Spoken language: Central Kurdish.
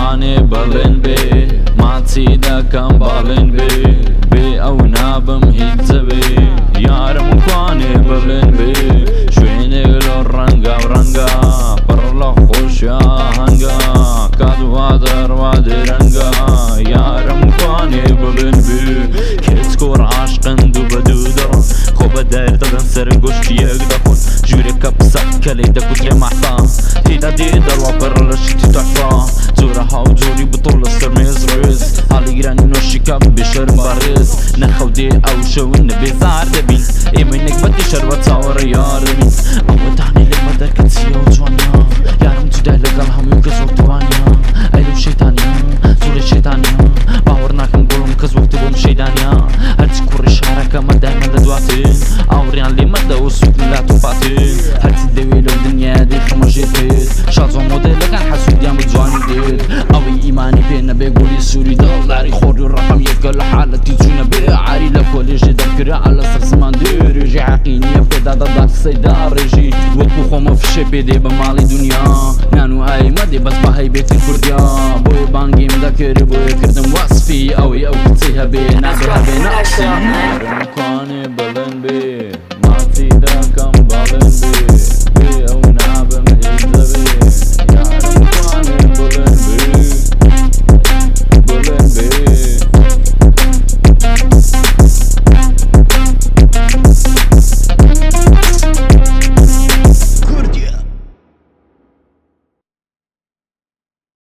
کوانێ بەڵێن بێ ماچی دەکەم باڵێن بێ ئەو نابم هیچ جەبێ یارم کوانێ بەڵێن بێ شوێنێک لە ڕەنگە ڕەنگە پڕ لە خۆشیە هەنگە کاتوا دەڕوا درەنگە یارم کوانێ بڵێن بێ کێچ کۆڕ عاشقن دوو بە دوو دەڕۆن خۆ بە دەردەدەن سەر گۆشتیەک دەخۆن ژوورێکە پسە کە لێی دەکوترێ مەحتا تێدا دێ دەڕوا پڕ لە شتی تەحفا جۆرە هاو جۆری بتۆ لەسەر مێز ڕێز حاڵی گرانی نۆشیکە بێشەرم بەڕێز نەخەو دێ ئەو شەون نەبێزار دەبین ئێمەی نەک بەدی شەربە چاوەڕە یار دەبین ئەوەتانی لێمە دەرکە چیە و جوانە یارم جودای لەگەڵ هەموو کەس وەک توانە ئەی لەو شەیتانە زۆرە شەیتانە باوەڕ ناکەم گوڵم کەس وەک تۆ بۆم شەیدانە هەرچی کوڕی شارەکەمە دایمە لە دواتن ئاوڕیان لێمەدە و سوودن لا تۆپاتن هەرچی دەوێ لەو دنیا دێ خەمەژێت پێت شازۆ مۆدێلەکان حەسوودیان بە جوانی دێت ئەوەی ئیمانی پێ نەبێ گۆلی سووری دڵداری خۆری و ڕەقەم یەکە لە حالەتی چوونە بێ عاری لە کۆلێژێ دەرکرا لە سەر زمان درێژی حەقی نییە پێدا دەدا سەیدا ڕێژی وەکو خۆمە فشێ پێ دێ بە ماڵی دنیا نان و ئای مەدێ بەس بە هەیبێتی کوردیا بۆیە بانگیم دەکرد بۆیە کردم وەسفی ئەوەی ئەو کچەی هەبێ نابێ هەبێ ناقسی کوانێ بەڵێن بێ